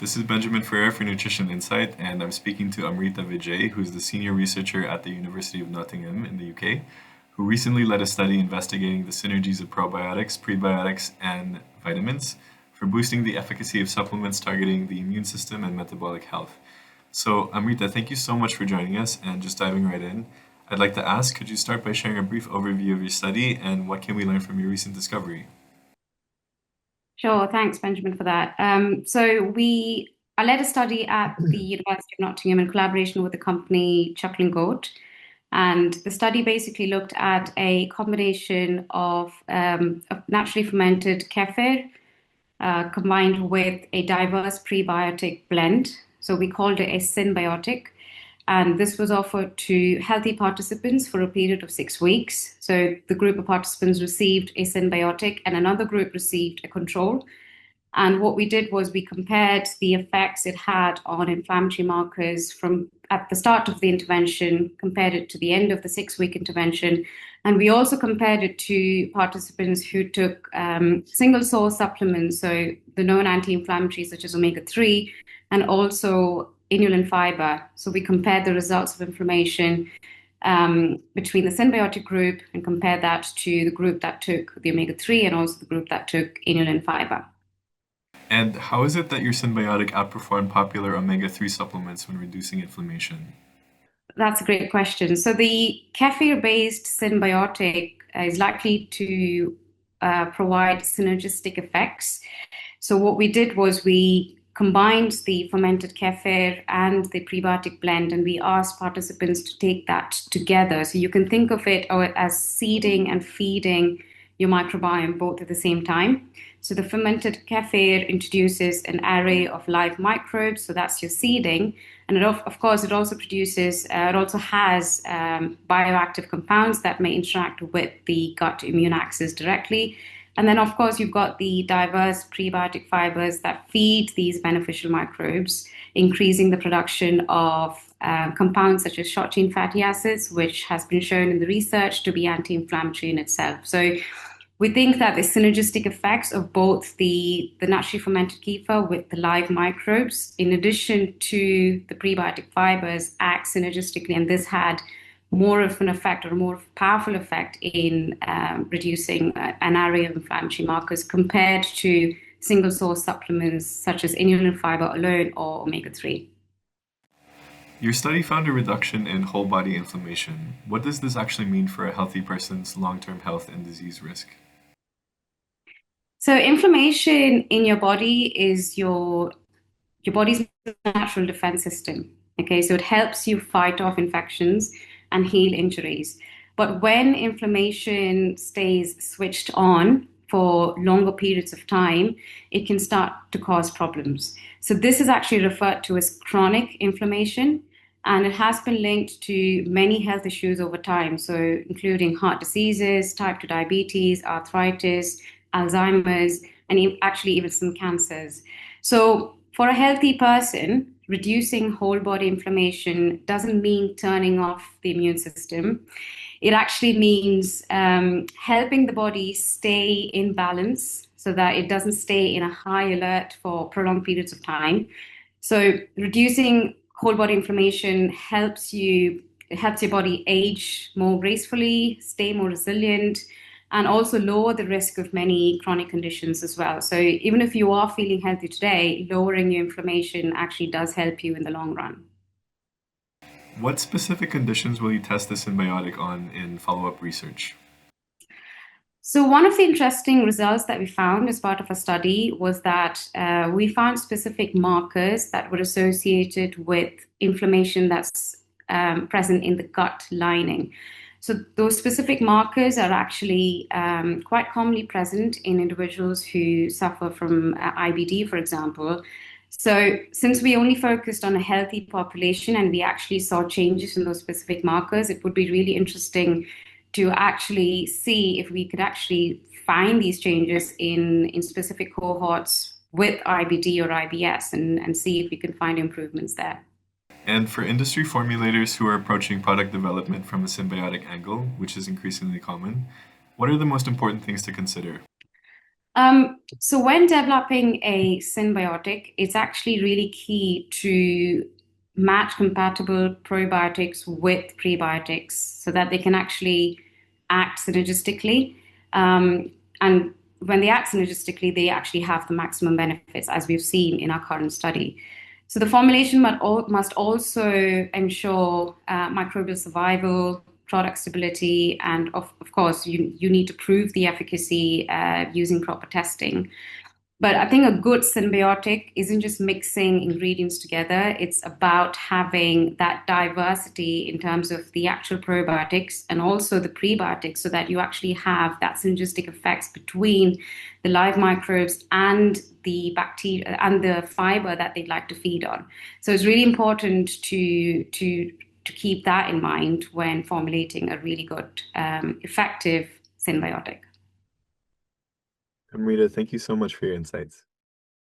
This is Benjamin Ferrer for Nutrition Insight, and I'm speaking to Amrita Vijay, who's the senior researcher at the University of Nottingham in the UK, who recently led a study investigating the synergies of probiotics, prebiotics, and vitamins for boosting the efficacy of supplements targeting the immune system and metabolic health. So, Amrita, thank you so much for joining us, and just diving right in, I'd like to ask, could you start by sharing a brief overview of your study and what can we learn from your recent discovery? Sure, thanks, Benjamin, for that. I led a study at the University of Nottingham in collaboration with the company Chuckling Goat, and the study basically looked at a combination of naturally fermented kefir combined with a diverse prebiotic blend. So we called it a synbiotic. And this was offered to healthy participants for a period of 6 weeks. So the group of participants received a synbiotic and another group received a control. And what we did was we compared the effects it had on inflammatory markers from at the start of the intervention, compared it to the end of the 6 week intervention. And we also compared it to participants who took single source supplements, so the known anti-inflammatories such as omega-3, and also inulin fiber. So we compared the results of inflammation between the symbiotic group and compared that to the group that took the omega-3 and also the group that took inulin fiber. And how is it that your symbiotic outperformed popular omega-3 supplements when reducing inflammation? That's a great question. So the kefir-based symbiotic is likely to provide synergistic effects. So what we did was we combined the fermented kefir and the prebiotic blend, and we asked participants to take that together. So you can think of it as seeding and feeding your microbiome both at the same time. So the fermented kefir introduces an array of live microbes, so that's your seeding. And of course, it also has bioactive compounds that may interact with the gut immune axis directly. And then, of course, you've got the diverse prebiotic fibers that feed these beneficial microbes, increasing the production of compounds such as short chain fatty acids, which has been shown in the research to be anti-inflammatory in itself. So we think that the synergistic effects of both the naturally fermented kefir with the live microbes, in addition to the prebiotic fibers, act synergistically, and this had more of an effect or a more powerful effect in reducing an array of inflammatory markers compared to single source supplements such as inulin fiber alone or omega-3. Your study found a reduction in whole body inflammation. What does this actually mean for a healthy person's long-term health and disease risk? So inflammation in your body is your body's natural defense system. Okay, so it helps you fight off infections and heal injuries. But when inflammation stays switched on for longer periods of time, it can start to cause problems. So this is actually referred to as chronic inflammation, and it has been linked to many health issues over time, so including heart diseases, type 2 diabetes, arthritis, Alzheimer's, and actually even some cancers. So for a healthy person, reducing whole body inflammation doesn't mean turning off the immune system. It actually means helping the body stay in balance so that it doesn't stay in a high alert for prolonged periods of time. So reducing whole body inflammation it helps your body age more gracefully, stay more resilient, and also lower the risk of many chronic conditions as well. So even if you are feeling healthy today, lowering your inflammation actually does help you in the long run. What specific conditions will you test the symbiotic on in follow-up research? So one of the interesting results that we found as part of a study was that we found specific markers that were associated with inflammation that's present in the gut lining. So those specific markers are actually quite commonly present in individuals who suffer from IBD, for example. So since we only focused on a healthy population and we actually saw changes in those specific markers, it would be really interesting to actually see if we could actually find these changes in specific cohorts with IBD or IBS and see if we can find improvements there. And for industry formulators who are approaching product development from a symbiotic angle, which is increasingly common, what are the most important things to consider? So when developing a symbiotic, it's actually really key to match compatible probiotics with prebiotics so that they can actually act synergistically. And when they act synergistically, they actually have the maximum benefits, as we've seen in our current study. So the formulation must also ensure microbial survival, product stability, and of course, you need to prove the efficacy using proper testing. But I think a good symbiotic isn't just mixing ingredients together. It's about having that diversity in terms of the actual probiotics and also the prebiotics so that you actually have that synergistic effects between the live microbes and the bacteria and the fiber that they'd like to feed on. So it's really important to keep that in mind when formulating a really good, effective symbiotic. Amrita, thank you so much for your insights.